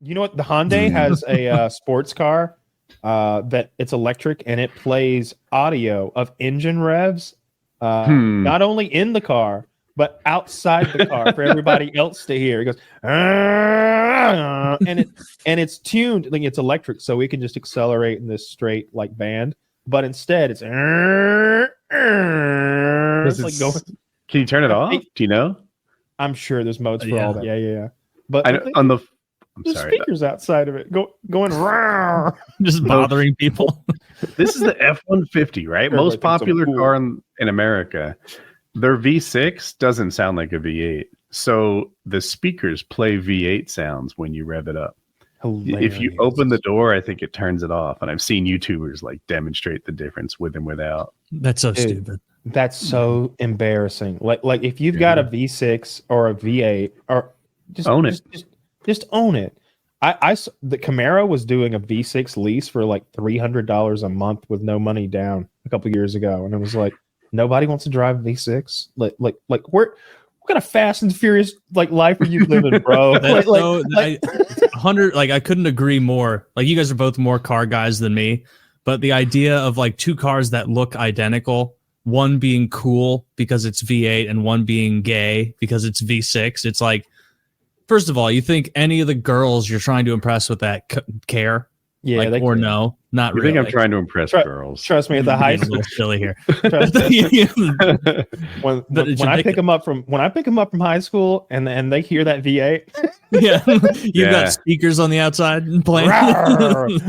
You know what? The Hyundai has a sports car that it's electric and it plays audio of engine revs, not only in the car but outside the car for everybody else to hear. It goes, and it's tuned like it's electric, so we can just accelerate in this straight like band. But instead, it's like going. Can you turn it off? Do you know? I'm sure there's modes for all that. Yeah. But on the speakers outside of it going just bothering people. This is the F-150, right? Most popular car in America. Their V6 doesn't sound like a V8. So the speakers play V8 sounds when you rev it up. Hilarious. If you open the door, I think it turns it off. And I've seen YouTubers like demonstrate the difference with and without. That's so stupid. That's so embarrassing. Like if you've got a V6 or a V8, or just own it. Just own it. The Camaro was doing a V6 lease for like $300 a month with no money down a couple years ago, and it was like nobody wants to drive a V6. Like what kind of fast and furious like life are you living, bro? I couldn't agree more. Like you guys are both more car guys than me, but the idea of like two cars that look identical, one being cool because it's V8 and one being gay because it's V6, it's like, first of all, you think any of the girls you're trying to impress with that care? Yeah, like, or no, not you really. think I'm trying to impress girls? Trust me, at the high school, silly here. when I pick them up from high school and they hear that V8, you've got speakers on the outside and playing.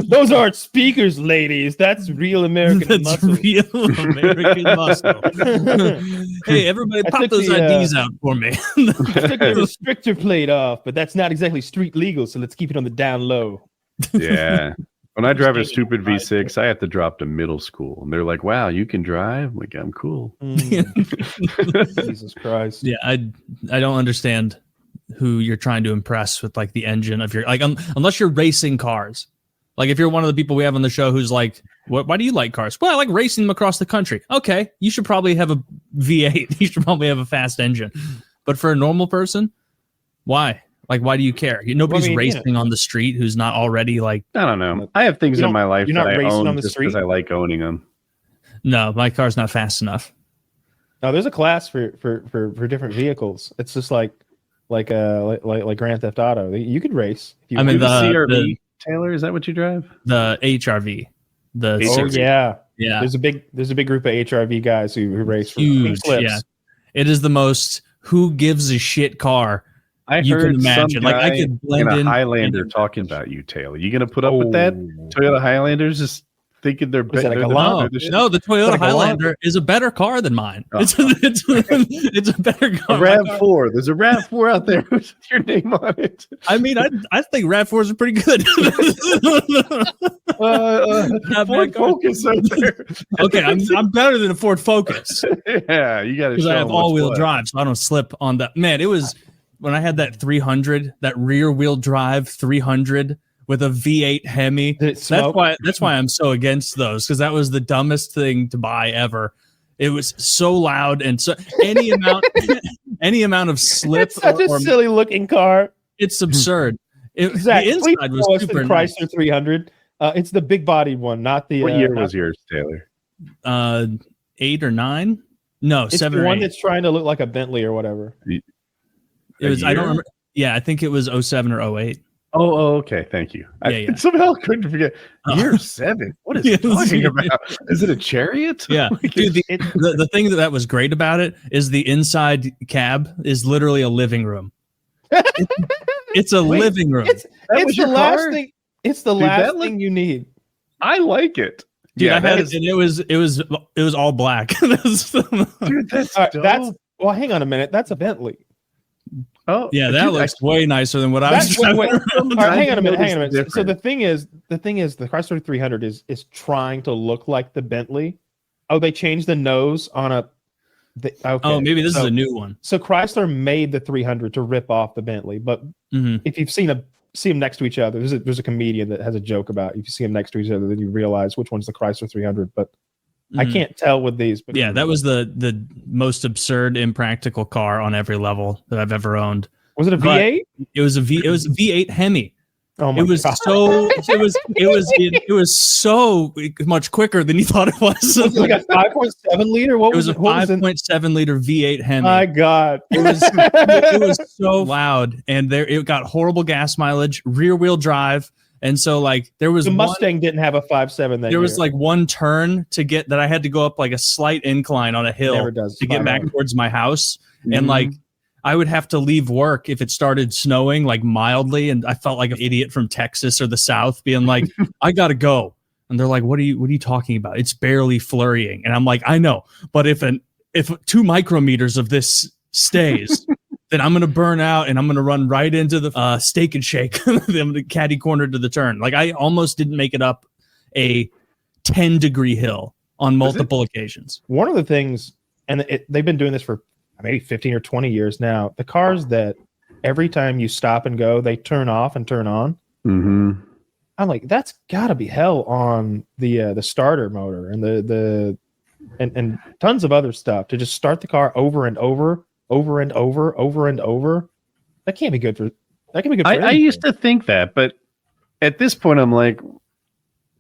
Those aren't speakers, ladies. That's real American muscle. Real American muscle. Hey, everybody, pop those IDs out for me. I took the restrictor plate off, but that's not exactly street legal, so let's keep it on the down low. Yeah. When I drive a stupid V6, I have to drop to middle school. And they're like, wow, you can drive? Like, I'm cool. Jesus Christ. Yeah, I don't understand who you're trying to impress with like the engine of your like unless you're racing cars. Like if you're one of the people we have on the show who's like, why do you like cars? Well, I like racing them across the country. Okay, you should probably have a V8. You should probably have a fast engine. But for a normal person, why? Like, why do you care? Nobody's racing on the street who's not already like. I don't know. I have things in my life that I own on the just street? because I like owning them. No, my car's not fast enough. No, there's a class for different vehicles. It's just like Grand Theft Auto. You could race. I mean, the CRV, Taylor, is that what you drive? The HRV. Yeah. There's a big group of HRV guys who race for huge. Yeah, it is the most who gives a shit car. I heard some guy I could blend in a Highlander talking about you, Taylor. You gonna put up with that? Toyota Highlanders just thinking they're better. No, the Toyota Highlander is a better car than mine. It's a better car. A RAV4. There's a RAV4 out there with your name on it. I mean, I think RAV4s are pretty good. Ford Focus out there. Okay, I'm better than a Ford Focus. Yeah, you got to. Because I have all-wheel drive, so I don't slip on that. Man, it was. When I had that 300, that rear wheel drive 300 with a V8 Hemi, that's why I'm so against those, because that was the dumbest thing to buy ever. It was so loud and so any amount of slip. It's such a silly looking car. It's absurd. The inside was super nice. Chrysler 300. It's the big bodied one, not the. What year was yours, Taylor? 8 or 9? No, it's 7 the or 8. One that's trying to look like a Bentley or whatever. It was. I don't remember. Yeah, I think it was 07 or 08. Oh, okay. Thank you. I somehow couldn't forget. Year 7. What is he talking about? Is it a Chariot? Yeah. Dude, the thing that was great about it is the inside cab is literally a living room. It's a living room. It's the last thing. It's the last thing you need. I like it. Dude, I had it, and it was all black. Dude, that's dope. Well, hang on a minute. That's a Bentley. Oh yeah, that looks way nicer than what I was. Hang on a minute. So the thing is, the Chrysler 300 is trying to look like the Bentley. Oh, they changed the nose on a. Okay. Oh, maybe this is a new one. So Chrysler made the 300 to rip off the Bentley, but if you've seen them next to each other, there's a comedian that has a joke about if you see them next to each other, then you realize which one's the Chrysler 300. But I can't tell with these. But yeah, that was the most absurd, impractical car on every level that I've ever owned. Was it a V8? It was a V8 Hemi. Oh my It was God. so it was so much quicker than you thought it was. Was it like a 5.7 liter? What It was a What was it? 5.7 liter V8 Hemi. My God. It was so loud, and it got horrible gas mileage, rear wheel drive, and so like there was The Mustang didn't have a 5.7 that there was year. like one turn to get that I had to go up like a slight incline on a hill Never does. to get back towards my house, and Mhm. like I would have to leave work if it started snowing like mildly, and I felt like an idiot from Texas or the South being like, I gotta go. And they're like, what are you talking about? It's barely flurrying. And I'm like, I know, but if 2 micrometers of this stays, then I'm gonna burn out and I'm gonna run right into the Steak and Shake, the caddy corner to the turn. Like I almost didn't make it up a 10-degree hill on multiple occasions. One of the things, and they've been doing this for maybe 15 or 20 years now, the cars that every time you stop and go, they turn off and turn on. Mm-hmm. I'm like, that's got to be hell on the starter motor and and tons of other stuff to just start the car over and over and over. That can't be good for. That can be good. For I used to think that, but at this point, I'm like,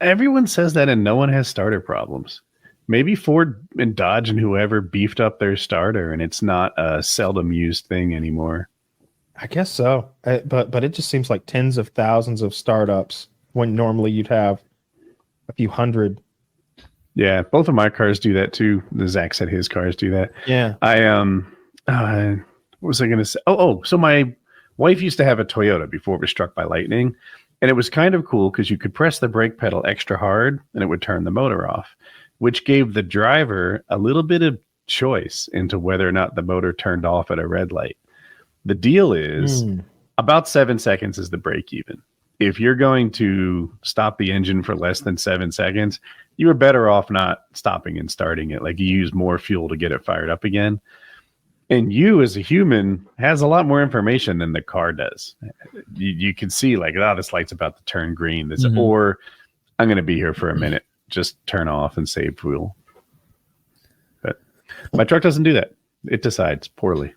everyone says that, and no one has starter problems. Maybe Ford and Dodge and whoever beefed up their starter, and it's not a seldom used thing anymore. I guess so, but it just seems like tens of thousands of startups when normally you'd have a few hundred. Yeah, both of my cars do that too. Zach said his cars do that. Yeah, what was I going to say? So my wife used to have a Toyota before it was struck by lightning, and it was kind of cool because you could press the brake pedal extra hard and it would turn the motor off, which gave the driver a little bit of choice into whether or not the motor turned off at a red light. The deal is about 7 seconds is the break even. If you're going to stop the engine for less than 7 seconds, you are better off not stopping and starting it. Like you use more fuel to get it fired up again. And you as a human has a lot more information than the car does. You can see like, this light's about to turn green. Or I'm going to be here for a minute. Just turn off and save fuel. But my truck doesn't do that. It decides poorly.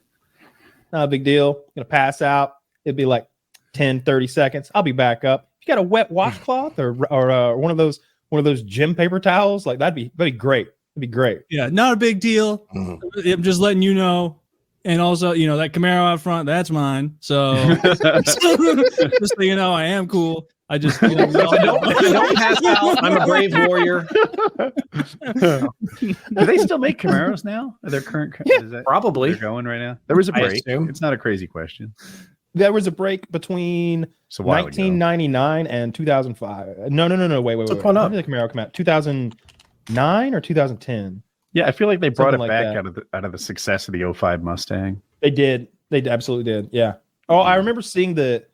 not a big deal. Gonna pass out. It'd be like 10, 30 seconds. I'll be back up. If you got a wet washcloth or one of those gym paper towels, like that'd be great. It'd be great. Yeah, not a big deal. I'm just letting you know. And also, that Camaro out front, that's mine. So just so you know, I am cool. I just If I don't pass out, I'm a brave warrior. Do they still make Camaros now? Are their current? Yeah, is that probably. they're going right now. There was a I break. assume. It's not a crazy question. There was a break between It's a while ago. 1999 and 2005. No. Wait. What's going on? When did the Camaro come out? 2009 or 2010? Yeah, I feel like they brought Something it like back that. out of the success of the 05 Mustang. They did. They absolutely did. Yeah. Oh, I remember seeing the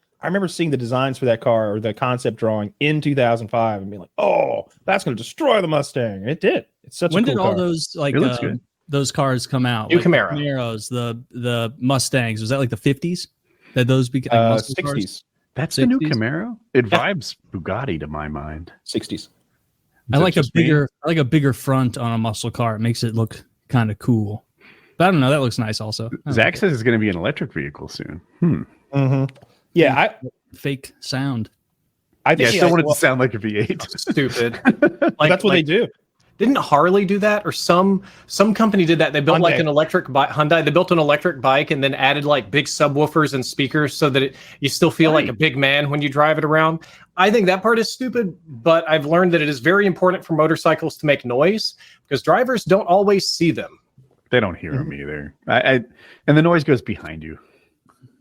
designs for that car or the concept drawing in 2005 and being like, "Oh, that's going to destroy the Mustang." And it did. It's such when a cool did all car. those It looks good. those cars come out? New Like Camaro. the Camaros, the Mustangs. Was that like the 50s that those became like muscle cars? 60s. That's the new 60s? Camaro. It vibes Bugatti to my mind. 60s. I Is it like a just me? bigger front on a muscle car. It makes it look kind of cool. But I don't know. That looks nice also. I Zach like it. says it's going to be an electric vehicle soon. Mm-hmm. Yeah, Fake sound. I Yeah, think I still want it to sound like a V8. Stupid. that's what they do. Didn't Harley do that, or some company did that? They built like Hyundai. an electric bike. Hyundai. They built an electric bike and then added like big subwoofers and speakers so that you still feel like a big man when you drive it around. I think that part is stupid, but I've learned that it is very important for motorcycles to make noise because drivers don't always see them. They don't hear them either. And the noise goes behind you.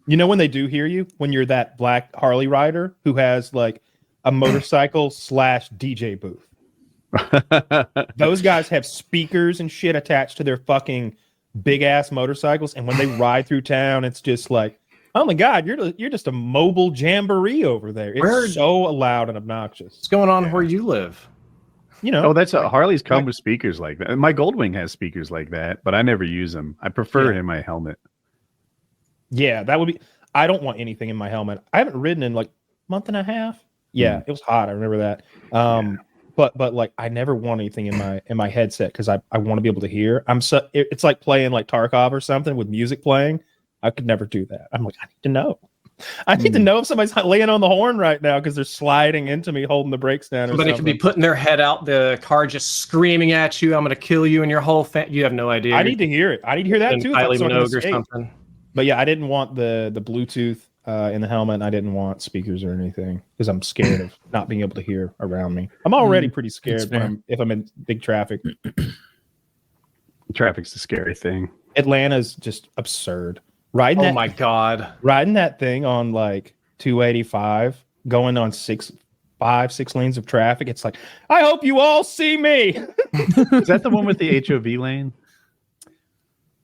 You know when they do hear you? When you're that black Harley rider who has like a motorcycle / DJ booth. Those guys have speakers and shit attached to their fucking big ass motorcycles, and when they ride through town, it's just like, oh my god, you're just a mobile jamboree over there. It's so loud and obnoxious. What's going on where you live? Oh, that's Harley's come with speakers like that. My Goldwing has speakers like that, but I never use them. I prefer it in my helmet. Yeah, that would be. I don't want anything in my helmet. I haven't ridden in like a month and a half. Yeah, it was hot. I remember that. But like I never want anything in my headset because I want to be able to hear. It's like playing like Tarkov or something with music playing. I could never do that. I'm like, I need to know. I need to know if somebody's laying on the horn right now because they're sliding into me, holding the brakes down. Somebody could be putting their head out the car, just screaming at you. I'm going to kill you and your whole family. You have no idea. I need to hear it. I need to hear that too. Kylie Minogue or something. But yeah, I didn't want the Bluetooth in the helmet. And I didn't want speakers or anything because I'm scared of not being able to hear around me. I'm already pretty scared if I'm in big traffic. Traffic's a scary thing. Atlanta's just absurd. My God. Riding that thing on like 285, going on 6 lanes of traffic. It's like, I hope you all see me. Is that the one with the HOV lane?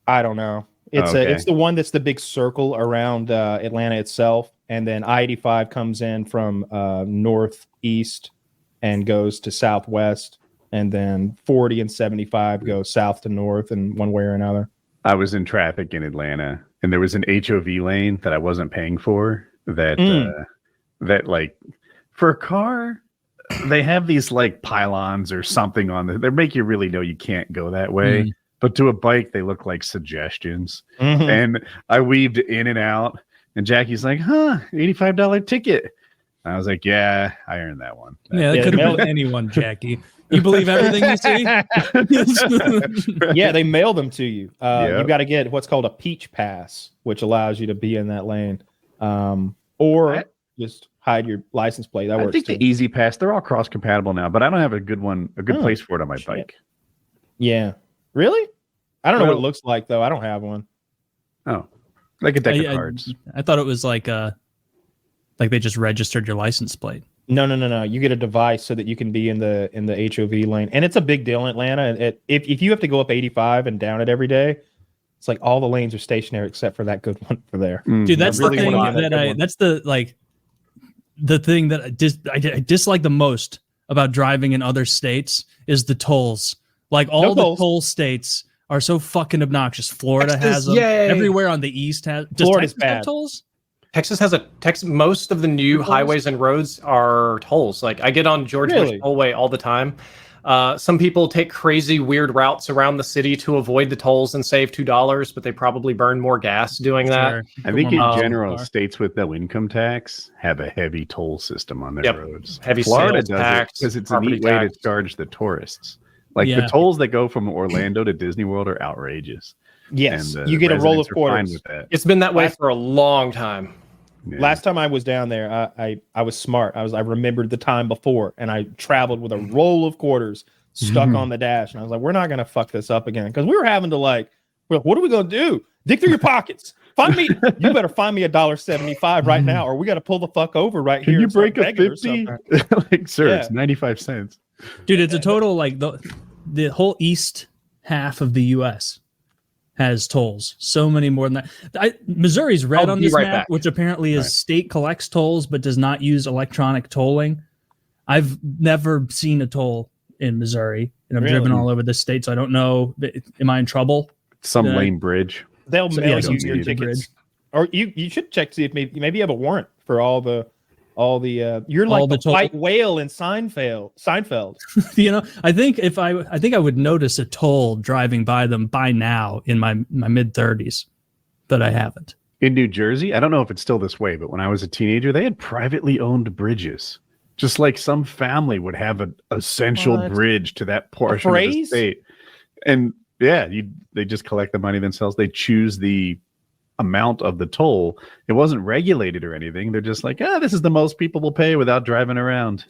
I don't know. It's the one that's the big circle around Atlanta itself. And then I-85 comes in from northeast and goes to southwest. And then 40 and 75 go south to north in one way or another. I was in traffic in Atlanta, and there was an HOV lane that I wasn't paying for. That like for a car, they have these like pylons or something on there. They make you really know you can't go that way. But to a bike, they look like suggestions. And I weaved in and out, and Jackie's like, $85 ticket. I was like, yeah, I earned that one. Yeah, it could have been anyone, Jackie. You believe everything you see? Yeah, they mail them to you. You've got to get what's called a peach pass, which allows you to be in that lane. Or just hide your license plate. That works. I think the Easy Pass, they're all cross compatible now, but I don't have a good place for it on my bike. Yeah. Really? I don't know what it looks like though. I don't have one. Oh. Like a deck of cards. I thought it was like they just registered your license plate. No. You get a device so that you can be in the HOV lane, and it's a big deal in Atlanta. If you have to go up 85 and down it every day, it's like all the lanes are stationary except for that good one for there. Dude, that's the thing that's the thing that I dislike the most about driving in other states is the tolls. Like all the toll states are so fucking obnoxious. Florida has them. Everywhere on the east has. Florida's bad. Tolls? Texas has most of the new highways and roads are tolls. Like I get on George Bush Tollway all the time. Some people take crazy weird routes around the city to avoid the tolls and save $2, but they probably burn more gas doing that. I think in general, states with no income tax have a heavy toll system on their roads. Heavy Florida sales tax because it's a neat way to charge the tourists. Like the tolls that go from Orlando to Disney World are outrageous. Yes, you get a roll of quarters. It's been that way for a long time. Yeah. Last time I was down there, I was smart. I remembered the time before, and I traveled with a roll of quarters stuck on the dash. And I was like, we're not gonna fuck this up again, because we were having to what are we gonna do? Dig through your pockets. Find me. You better find me $1.75 right now, or we got to pull the fuck over right here. Can you break a 50? Like, sir, it's 95 cents. Dude, it's a total like the whole east half of the U.S. has tolls. So many more than that. Missouri's red on this map, which apparently is state collects tolls but does not use electronic tolling. I've never seen a toll in Missouri, and I've driven all over the state, so I don't know. Am I in trouble? Some lane bridge. They'll mail you your tickets, or you should check to see if maybe you have a warrant for all the you're like the white whale in Seinfeld. You know, I think I would notice a toll driving by them by now in my mid 30s, but I haven't. In New Jersey, I don't know if it's still this way, but when I was a teenager, they had privately owned bridges. Just like some family would have an essential bridge to that portion of the state. And they just collect the money themselves. They choose the amount of the toll. It wasn't regulated or anything. They're just like, this is the most people will pay without driving around.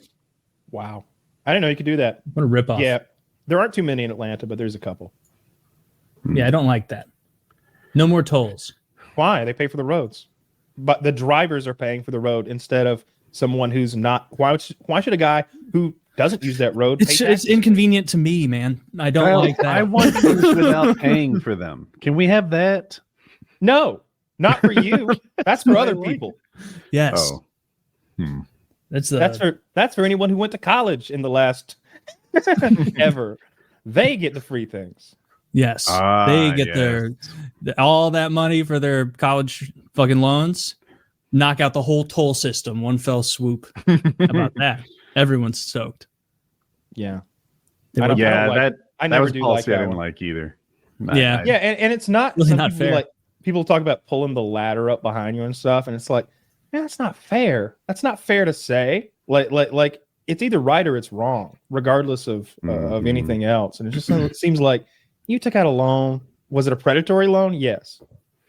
Wow. I didn't know you could do that. What a ripoff. Yeah. There aren't too many in Atlanta, but there's a couple. Yeah, I don't like that. No more tolls. Why? They pay for the roads. But the drivers are paying for the road instead of someone who's not. Why should a guy who doesn't use that road pay it's inconvenient to me, man. I don't like that. I want things without paying for them. Can we have that? No, not for you. That's for other people. Yes. Oh. That's for anyone who went to college in the last ever. They get the free things. Yes. They get their all that money for their college fucking loans. Knock out the whole toll system, one fell swoop. How about that? Everyone's stoked. Yeah. I never do like that. I didn't like either. And it's not really not fair. People talk about pulling the ladder up behind you and stuff, and it's like man, that's not fair. That's not fair to say. Like it's either right or it's wrong, regardless of anything else. And it just seems like you took out a loan. Was it a predatory loan? Yes.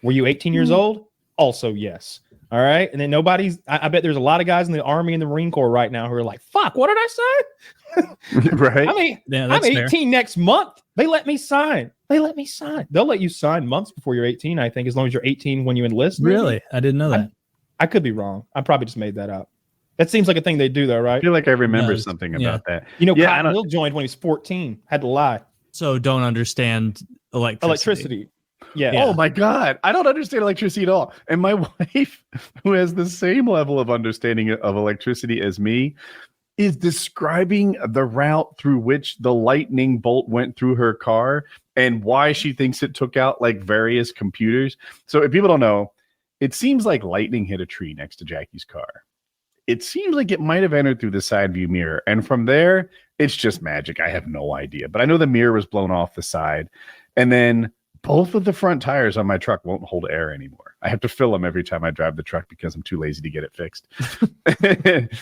Were you 18 years old? Also, yes. All right. And then I bet there's a lot of guys in the Army and the Marine Corps right now who are like, fuck, what did I say? Right. I mean, Yeah, I'm that's 18 fair. next month. They let me sign. They'll let you sign months before you're 18, I think, as long as you're 18 when you enlist. maybe. Really? I didn't know that. I could be wrong. I probably just made that up. That seems like a thing they do, though, I right? feel like I remember Does. something Yeah. about that. You know, Yeah, I Cotton don't- Hill joined when he was 14. Had to lie. So don't understand electricity. Yeah. Yeah. Oh my God. I don't understand electricity at all. And my wife, who has the same level of understanding of electricity as me, is describing the route through which the lightning bolt went through her car and why she thinks it took out like various computers. So if people don't know, it seems like lightning hit a tree next to Jackie's car. It seems like it might have entered through the side view mirror. And from there, it's just magic. I have no idea. But I know the mirror was blown off the side. And then both of the front tires on my truck won't hold air anymore. I have to fill them every time I drive the truck because I'm too lazy to get it fixed.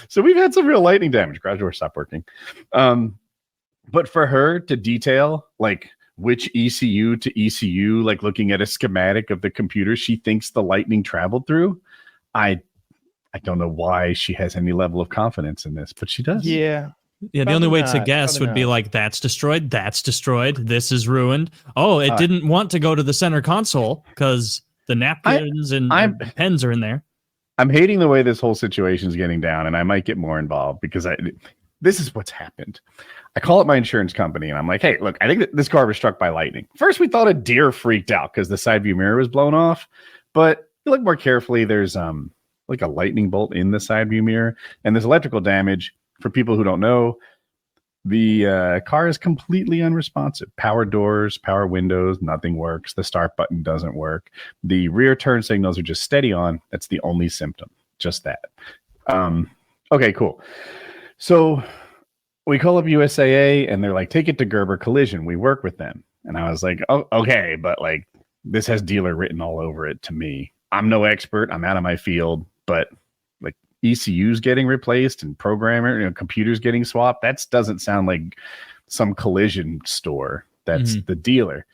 So we've had some real lightning damage. Garage door stopped working. But for her to detail like which ECU to ECU, like looking at a schematic of the computer she thinks the lightning traveled through, I don't know why she has any level of confidence in this, but she does. Yeah. Yeah, the Probably only way to not, guess probably would be not. like that's destroyed, this is ruined. Oh, it didn't want to go to the center console because the napkins and pens are in there. I'm hating the way this whole situation is getting down, and I might get more involved because this is what's happened. I call up my insurance company and I'm like, hey, look, I think that this car was struck by lightning. First, we thought a deer freaked out because the side view mirror was blown off. But if you look more carefully, there's like a lightning bolt in the side view mirror, and there's electrical damage. For people who don't know, the car is completely unresponsive. Power doors, power windows, nothing works. The start button doesn't work. The rear turn signals are just steady on. That's the only symptom. Just that. Okay, cool. So we call up USAA and they're like, take it to Gerber Collision. We work with them. And I was like, oh, okay, but like this has dealer written all over it to me. I'm no expert. I'm out of my field, but like ECUs getting replaced and programmer, computers getting swapped. That doesn't sound like some collision store. That's the dealer.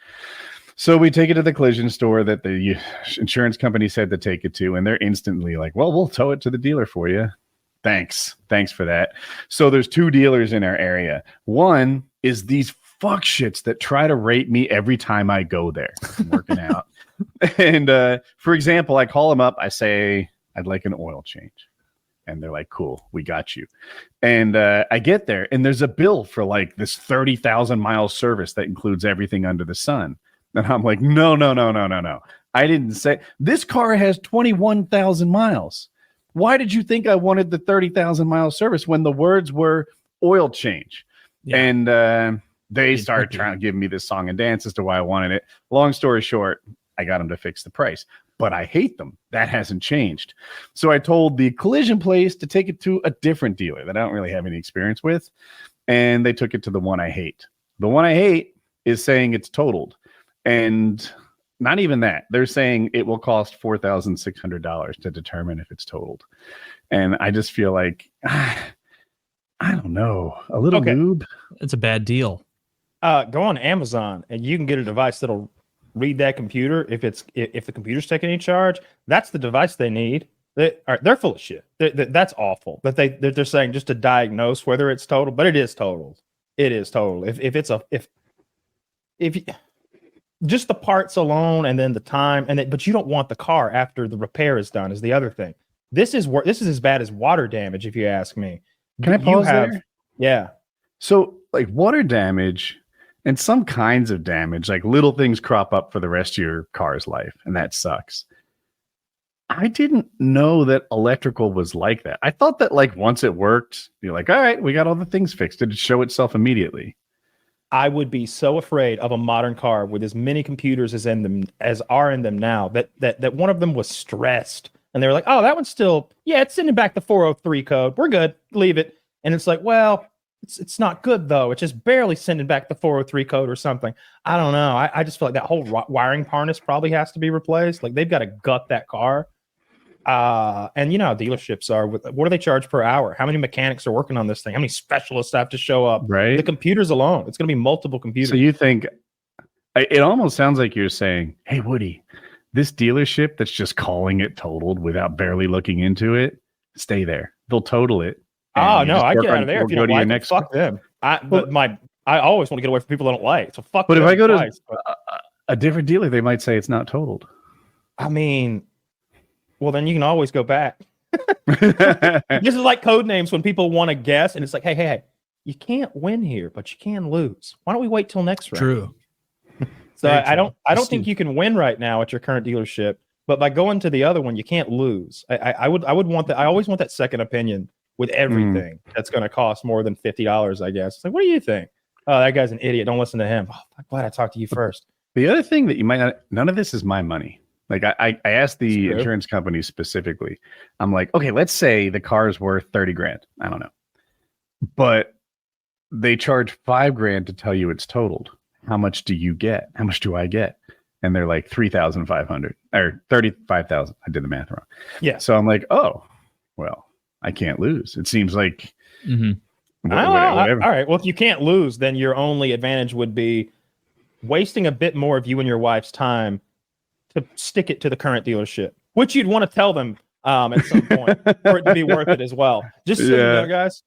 So we take it to the collision store that the insurance company said to take it to, and they're instantly like, well, we'll tow it to the dealer for you. Thanks for that. So there's two dealers in our area. One is these fuck shits that try to rate me every time I go there. I'm working out. And for example, I call them up. I say, I'd like an oil change. And they're like, cool, we got you. And I get there and there's a bill for like this 30,000 mile service that includes everything under the sun. And I'm like, no. I didn't say this car has 21,000 miles. Why did you think I wanted the 30,000 mile service when the words were oil change? Yeah. And they started trying to give me this song and dance as to why I wanted it. Long story short, I got them to fix the price. But I hate them. That hasn't changed. So I told the collision place to take it to a different dealer that I don't really have any experience with. And they took it to the one I hate. The one I hate is saying it's totaled. And not even that. They're saying it will cost $4,600 to determine if it's totaled. And I just feel like, I don't know, a little lube. It's a bad deal. Go on Amazon and you can get a device that'll read that computer. If the computer's taking any charge, that's the device they need. They're full of shit. That's awful. That they're saying just to diagnose whether it's total, but it is total. It is total. If just the parts alone and then the time but you don't want the car after the repair is done is the other thing. This is as bad as water damage, if you ask me. Can I pause there? Yeah. So like water damage and some kinds of damage, like little things crop up for the rest of your car's life, and that sucks. I didn't know that electrical was like that. I thought that like once it worked, you're like, all right, we got all the things fixed. It'd show itself immediately. I would be so afraid of a modern car with as many computers as are in them now that one of them was stressed and they were like, oh, that one's still, it's sending back the 403 code. We're good. Leave it. And it's like, well, it's not good though. It's just barely sending back the 403 code or something. I don't know. I just feel like that whole wiring harness probably has to be replaced. Like they've got to gut that car. And you know how dealerships are. What do they charge per hour? How many mechanics are working on this thing? How many specialists have to show up? Right. The computers alone. It's going to be multiple computers. So you think it almost sounds like you're saying, "Hey, Woody, this dealership that's just calling it totaled without barely looking into it, stay there. They'll total it." Oh and you no, just I work get out on- of there or if you go don't to your like it. next Fuck them. I always want to get away from people that don't like. So fuck. But if them I go to twice, but- a different dealer, they might say it's not totaled. I mean, well then you can always go back. This is like code names when people want to guess, and it's like, hey, you can't win here, but you can lose. Why don't we wait till next round? True. So Very I don't true. think you can win right now at your current dealership, but by going to the other one, you can't lose. I would want that. I always want that second opinion with everything that's going to cost more than $50. I guess. It's like, what do you think? Oh, that guy's an idiot. Don't listen to him. Oh, I'm glad I talked to you first. The other thing that you might not, none of this is my money. Like I asked the That's true. insurance company specifically. I'm like, okay, let's say the car's worth 30 grand. I don't know. But they charge $5,000 to tell you it's totaled. How much do you get? How much do I get? And they're like 3,500 or 35,000. I did the math wrong. Yeah. So I'm like, oh, well, I can't lose. It seems like hmm whatever. All right. Well, if you can't lose, then your only advantage would be wasting a bit more of you and your wife's time to stick it to the current dealership, which you'd want to tell them at some point for it to be worth it as well. Just so you know, guys,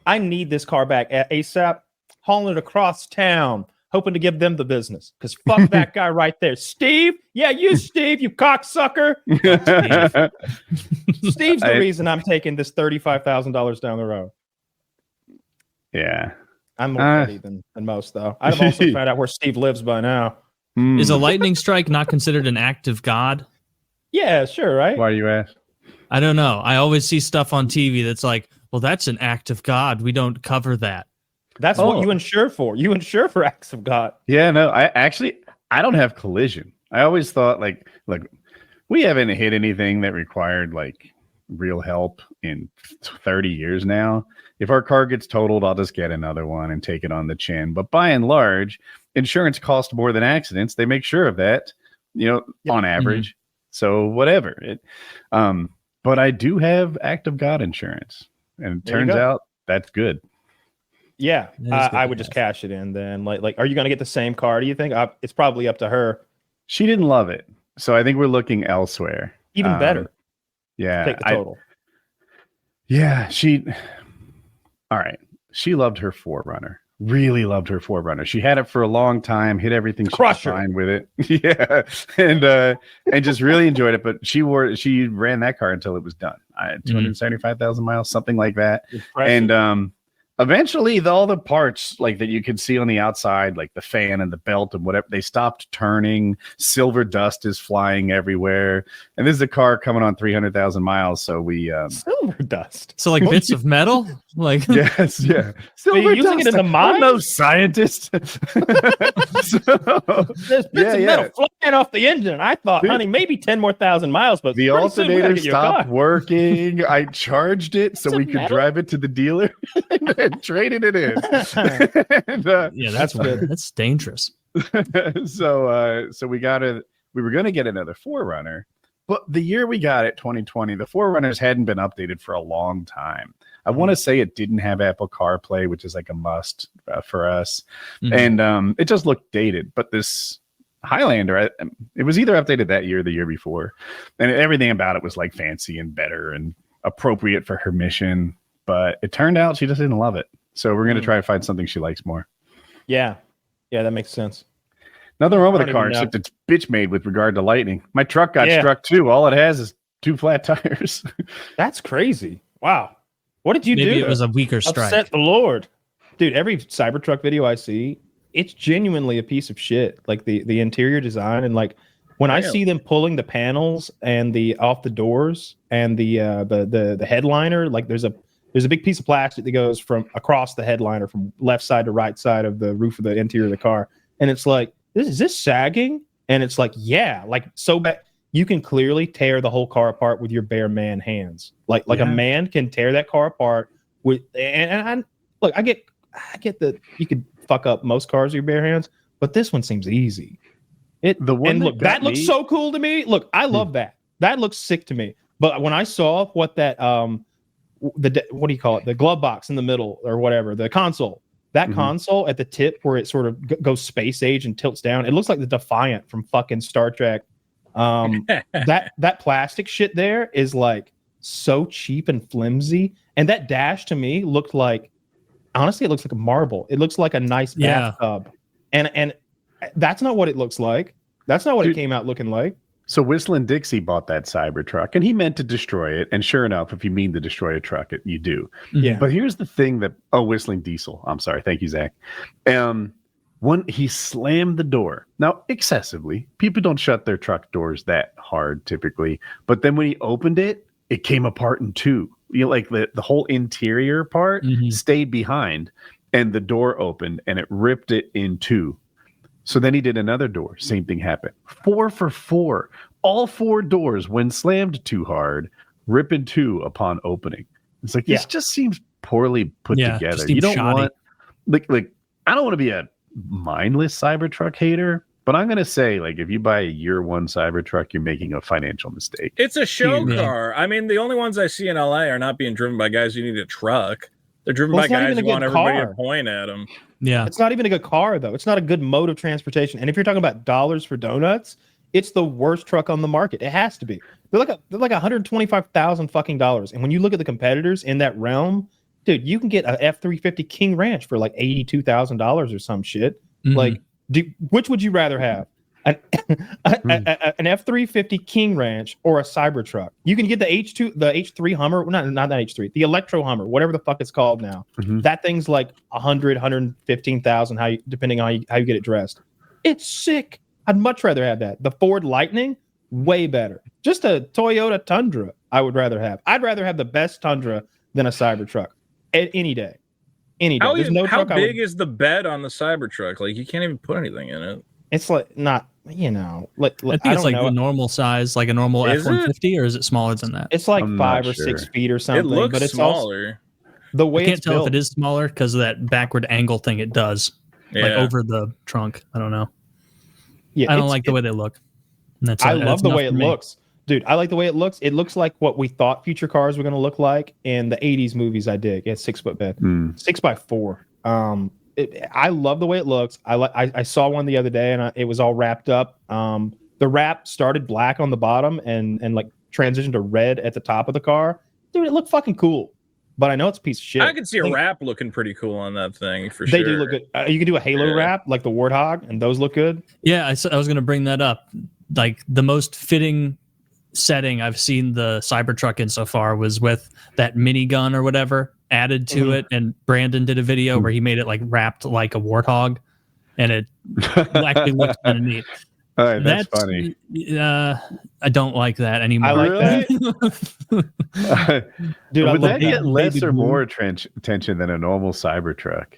I need this car back ASAP. Hauling it across town, hoping to give them the business. Because fuck that guy right there, Steve. Yeah, you, Steve, you cocksucker. Steve's the reason I'm taking this $35,000 down the road. Yeah. I'm more petty than most, though. I've also found out where Steve lives by now. Is a lightning strike not considered an act of God? Yeah, sure, right? Why do you ask? I don't know. I always see stuff on TV that's like, well, that's an act of God. We don't cover that. That's what you insure for. You insure for acts of God. Yeah, no, I don't have collision. I always thought like we haven't hit anything that required like real help in 30 years now. If our car gets totaled, I'll just get another one and take it on the chin. But by and large, insurance costs more than accidents. They make sure of that, on average. Mm-hmm. So whatever. But I do have act of God insurance. And it turns out that's good. Yeah, That is good I to would just have. cash it in then. Like, are you going to get the same car? Do you think? It's probably up to her. She didn't love it. So I think we're looking elsewhere. Even better. Yeah. Take the total. All right. She loved her 4Runner. Really loved her 4Runner. She had it for a long time, hit everything. She was Crusher. fine with it. Yeah. And just really enjoyed it. But she ran that car until it was done. 275,000 miles, something like that. Impressive. And eventually all the parts like that you could see on the outside, like the fan and the belt and whatever, they stopped turning. Silver dust is flying everywhere. And this is a car coming on 300,000 miles. So we silver dust. So like bits of metal? Like yes, yeah. Are you Silver using it in the I'm mine? no scientist. So, There's bits of metal flying off the engine. I thought, Dude. honey, maybe 10 more thousand miles, but the pretty soon we gotta alternator get your stopped car. working. I charged it so It's a we could metal? drive it to the dealer and traded it in. And, yeah, that's good. That's dangerous. so we were going to get another 4Runner, but the year we got it, 2020, the 4Runners hadn't been updated for a long time. I want to say it didn't have Apple CarPlay, which is like a must for us. Mhm. And it just looked dated. But this Highlander, it was either updated that year or the year before. And everything about it was like fancy and better and appropriate for her mission. But it turned out she just didn't love it. So we're going to try to find something she likes more. Yeah, that makes sense. Nothing wrong with I the don't car even know. except it's bitch made with regard to lightning. My truck got Yeah. struck too. All it has is 2 flat tires. That's crazy. Wow. What did you Maybe do? it was a weaker strike. Upset the Lord. Dude, every Cybertruck video I see, it's genuinely a piece of shit. Like the interior design and like when I see them pulling the panels and the off the doors and the headliner, like there's a big piece of plastic that goes from across the headliner from left side to right side of the roof of the interior of the car. And it's like, is this sagging? And it's like, yeah, like so bad. You can clearly tear the whole car apart with your bare man hands. Like a man can tear that car apart with. And look, I get that you could fuck up most cars with your bare hands, but this one seems easy. The one and that look, got that looks me- so cool to me. Look, I love that. That looks sick to me. But when I saw what that what do you call it? The glove box in the middle or whatever, the console. That console at the tip where it sort of goes space age and tilts down, it looks like the Defiant from fucking Star Trek. That plastic shit there is like so cheap and flimsy, and that dash to me looked like, honestly, it looks like a marble. It looks like a nice bathtub, and that's not what it looks like. That's not what it came out looking like. So Whistling Dixie bought that Cybertruck, and he meant to destroy it. And sure enough, if you mean to destroy a truck, you do. Yeah. But here's the thing that Whistling Diesel. I'm sorry. Thank you, Zach. When he slammed the door, now excessively, people don't shut their truck doors that hard typically. But then when he opened it, it came apart in two. You know, like the whole interior part stayed behind, and the door opened, and it ripped it in two. So then he did another door. Same thing happened. 4 for 4. All 4 doors, when slammed too hard, rip in two upon opening. It's like, this just seems poorly put together. You don't want, like, I don't want to be a mindless Cybertruck hater, but I'm going to say, like, if you buy a year one Cybertruck, you're making a financial mistake. It's a show car. I mean, the only ones I see in LA are not being driven by guys who need a truck. They're driven by guys who want everybody to point at them. Yeah. It's not even a good car, though. It's not a good mode of transportation. And if you're talking about dollars for donuts, it's the worst truck on the market. It has to be. They're like $125,000 fucking dollars. And when you look at the competitors in that realm, dude, you can get a F-350 King Ranch for like $82,000 or some shit. Like, which would you rather have? An F-350 King Ranch or a Cybertruck? You can get the H3 Hummer, not that H3, the Electro Hummer, whatever the fuck it's called now. That thing's like $115,000, depending on how you get it dressed. It's sick. I'd much rather have that. The Ford Lightning, way better. Just a Toyota Tundra, I would rather have. I'd rather have the best Tundra than a Cybertruck any day. Any day. How big is the bed on the Cybertruck? Like, you can't even put anything in it. It's like not, you know, I think it's like the normal size, like a normal F-150, or is it smaller than that? It's like 5 or 6 feet or something. It looks but it's smaller. Also, the way I can't tell if it is smaller because of that backward angle thing it does, like over the trunk. I don't know. Yeah, I don't like the way they look. I love the way it looks, dude. I like the way it looks. It looks like what we thought future cars were going to look like in the '80s movies. I dig. It's 6-foot bed, 6x4. I love the way it looks. I saw one the other day and it was all wrapped up. The wrap started black on the bottom and like transitioned to red at the top of the car. Dude, it looked fucking cool. But I know it's a piece of shit. I can see a wrap looking pretty cool on that thing for sure. They do look good. You can do a halo wrap like the Warthog, and those look good. Yeah, I was going to bring that up. Like the most fitting setting I've seen the Cybertruck in so far was with that minigun or whatever added to it, and Brandon did a video where he made it like wrapped like a Warthog, and it actually looks kind of neat. All right, that's funny. I don't like that anymore. I like that. Dude, would that get less or more attention than a normal Cybertruck?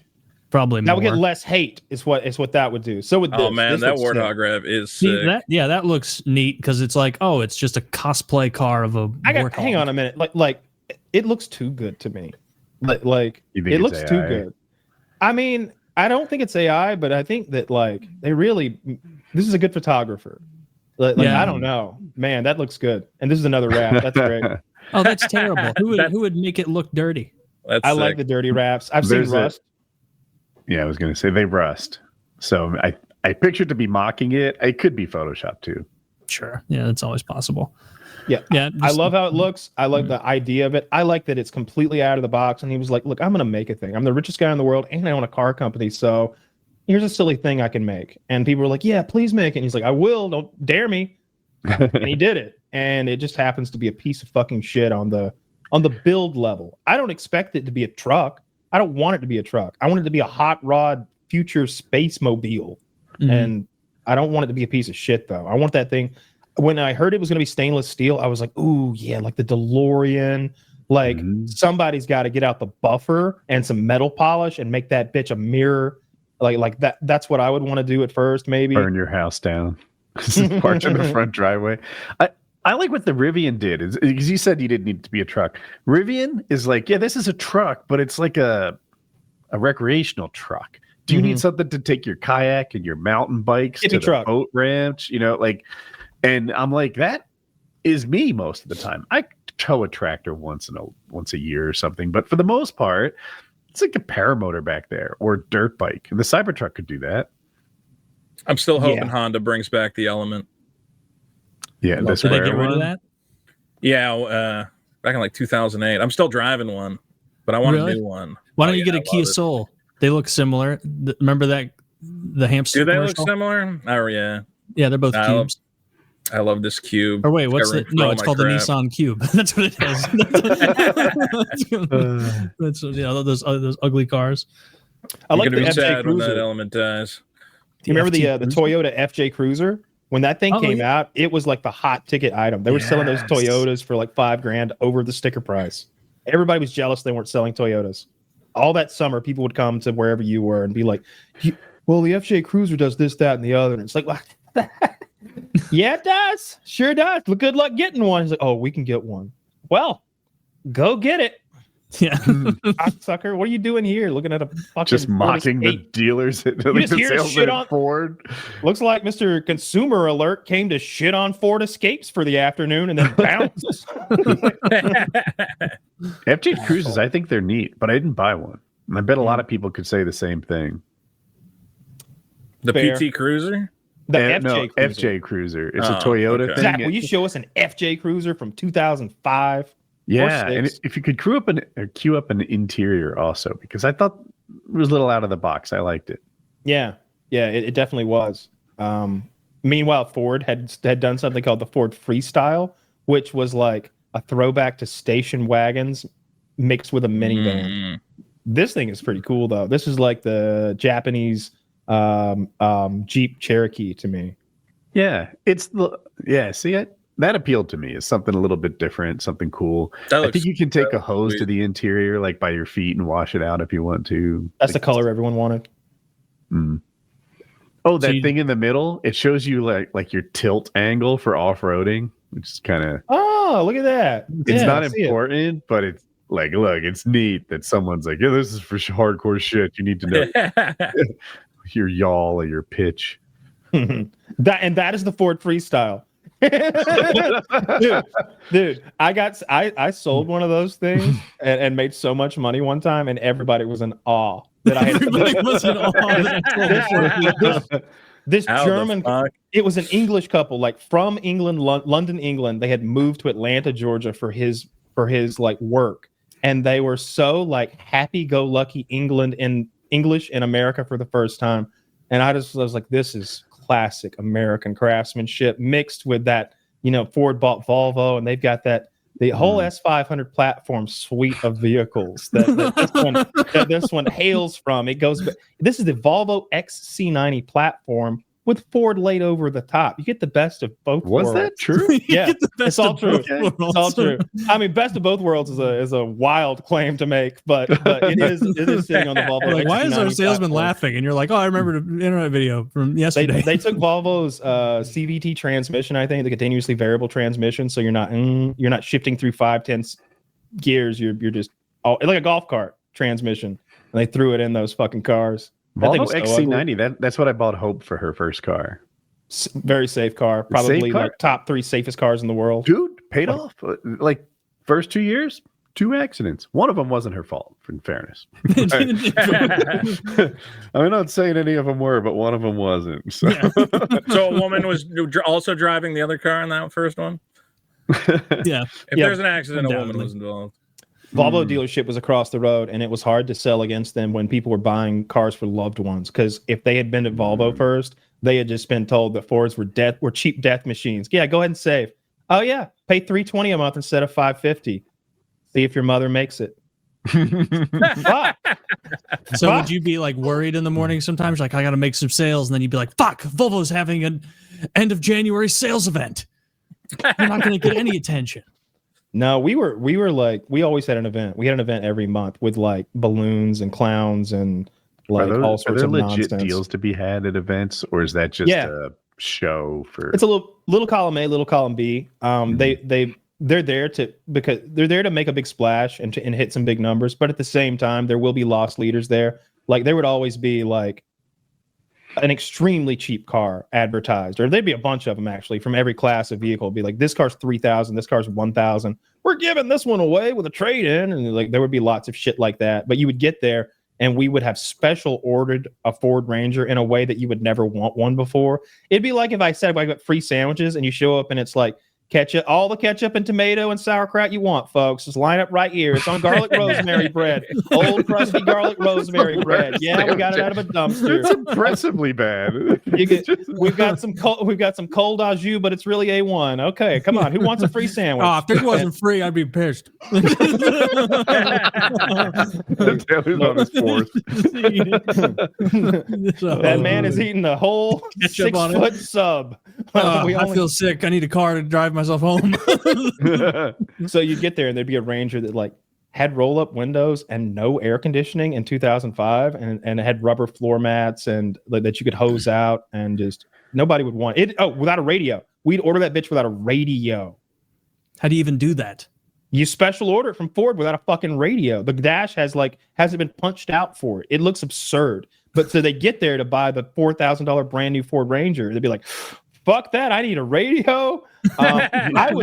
Probably more. That would get less hate. Is what that would do. So with this, man, that Warthog rev is sick. That looks neat because it's like, oh, it's just a cosplay car of a Warthog. Hang on a minute. Like it looks too good to me. Like it looks too good. I mean, I don't think it's AI, but I think that like this is a good photographer. Like I don't know, man, that looks good. And this is another wrap. That's great. Oh, that's terrible. Who would make it look dirty? I like the dirty wraps. I've seen rust. Yeah, I was going to say they rust. So I pictured to be mocking it. It could be Photoshop too. Sure. Yeah, that's always possible. Yeah. I love how it looks. I like the idea of it. I like that it's completely out of the box. And he was like, look, I'm going to make a thing. I'm the richest guy in the world and I own a car company. So here's a silly thing I can make. And people were like, yeah, please make it. And he's like, I will. Don't dare me. And he did it. And it just happens to be a piece of fucking shit on the build level. I don't expect it to be a truck. I don't want it to be a truck. I want it to be a hot rod future space mobile. And I don't want it to be a piece of shit though. I want that thing. When I heard it was going to be stainless steel, I was like, ooh, yeah, like the DeLorean. Like somebody's got to get out the buffer and some metal polish and make that bitch a mirror. Like that. That's what I would want to do at first, maybe. Burn your house down. Parked in the front driveway. I like what the Rivian did. Because you said you didn't need it to be a truck. Rivian is like, yeah, this is a truck, but it's like a recreational truck. Do you need something to take your kayak and your mountain bikes to the boat ranch? You know, like, and I'm like, that is me most of the time. I tow a tractor once a year or something, but for the most part, it's like a paramotor back there or a dirt bike. And the Cybertruck could do that. I'm still hoping Honda brings back the Element. Yeah, did they get rid of that? Yeah, back in like 2008. I'm still driving one, but I want a new one. Why don't you get a Kia Soul? They look similar. Remember that the hamster? Do they commercial? look similar? Oh yeah. Yeah, they're both cubes. I love this cube. Or wait, what's it? No, it's called the Nissan Cube. That's what it is. That's those ugly cars. I like the FJ Cruiser. When that Element dies. Do you remember the Toyota FJ Cruiser? When that thing came out, it was like the hot ticket item. They were selling those Toyotas for like $5,000 over the sticker price. Everybody was jealous they weren't selling Toyotas. All that summer, people would come to wherever you were and be like, well, the FJ Cruiser does this, that, and the other. And it's like, what? Yeah, it does. Sure does. Well, good luck getting one. He's like, oh, we can get one. Well, go get it. Yeah. Sucker, what are you doing here? Looking at a fucking just mocking the dealers at Ford. Looks like Mr. Consumer Alert came to shit on Ford Escapes for the afternoon and then bounced. FJ Cruises, I think they're neat, but I didn't buy one. And I bet a lot of people could say the same thing. The PT Cruiser? The FJ Cruiser. FJ Cruiser. It's a Toyota thing. Zach, will you show us an FJ Cruiser from 2005? Yeah, and if you could queue up an interior also, because I thought it was a little out of the box. I liked it. Yeah, it definitely was. Meanwhile, Ford had done something called the Ford Freestyle, which was like a throwback to station wagons mixed with a minivan. This thing is pretty cool, though. This is like the Japanese Jeep Cherokee to me. Yeah, that appealed to me as something a little bit different, something cool. I think you can take a hose to the interior, like by your feet, and wash it out if you want to. That's the color everyone wanted. Oh, that thing in the middle, it shows you like your tilt angle for off-roading, which is kind of... Oh, look at that. It's not important, but it's like, look, it's neat that someone's like, yeah, this is for hardcore shit. You need to know your yaw or your pitch. That is the Ford Freestyle. dude, I sold one of those things and made so much money one time, and everybody was in awe that I had. Everybody was in awe. This German, it was an English couple, like from England, London, England. They had moved to Atlanta, Georgia for his like work, and they were so like happy-go-lucky English in America for the first time, and I was like, this is classic American craftsmanship mixed with that, Ford bought Volvo, and they've got the whole S500 platform suite of vehicles that this one hails from. This is the Volvo XC90 platform with Ford laid over the top. You get the best of both worlds. Was that true? Yeah, it's all true. It's all true. I mean, best of both worlds is a wild claim to make, but it is sitting on the Volvo. Like, why is our salesman laughing? And you're like, oh, I remember the internet video from yesterday. They took Volvo's CVT transmission, I think, the continuously variable transmission. So you're not shifting through 5-10 gears. You're just like a golf cart transmission. And they threw it in those fucking cars. Volvo XC90. That's what I bought Hope for her first car. Very safe car. Probably like top 3 safest cars in the world. Dude, paid off. Like first 2 years, 2 accidents. One of them wasn't her fault, in fairness. I'm not saying any of them were, but one of them wasn't. So, so a woman was also driving the other car in that first one? Yeah. If there's an accident, a woman was involved. Volvo dealership was across the road, and it was hard to sell against them when people were buying cars for loved ones, because if they had been at Volvo first, they had just been told that Fords were cheap death machines. Yeah, go ahead and save. Oh yeah, pay $320 a month instead of $550. See if your mother makes it. So would you be like worried in the morning sometimes, like I got to make some sales, and then you'd be like, fuck, Volvo's having an end of January sales event. You're not going to get any attention. No, we were like, we always had an event. We had an event every month with like balloons and clowns and like all sorts of legit nonsense. Deals to be had at events, or is that just a show for? It's a little column A, little column B. They're there to make a big splash and hit some big numbers, but at the same time, there will be lost leaders there. Like there would always be like an extremely cheap car advertised, or there'd be a bunch of them actually from every class of vehicle. It'd be like, this car's 3,000, this car's 1,000. We're giving this one away with a trade-in, and like there would be lots of shit like that. But you would get there, and we would have special ordered a Ford Ranger in a way that you would never want one before. It'd be like if I said I got free sandwiches, and you show up and it's like, ketchup, all the ketchup and tomato and sauerkraut you want, folks. Just line up right here. It's on garlic rosemary bread. Old crusty garlic rosemary bread. Yeah, we got it out of a dumpster. It's impressively bad. We've got some cold au jus, but it's really A1. Okay, come on. Who wants a free sandwich? Oh, if this wasn't free, I'd be pissed. Taylor's on his fourth. That man is eating a whole 6-foot sub. I feel sick. I need a car to drive myself home. So you get there and there'd be a Ranger that like had roll-up windows and no air conditioning in 2005, and it had rubber floor mats and that you could hose out, and just nobody would want it. Oh, without a radio. We'd order that bitch without a radio. How do you even do that? You special order it from Ford without a fucking radio. The dash hasn't been punched out for it. It looks absurd. But so they get there to buy the $4,000 brand new Ford Ranger. They'd be like, fuck that! I need a radio. I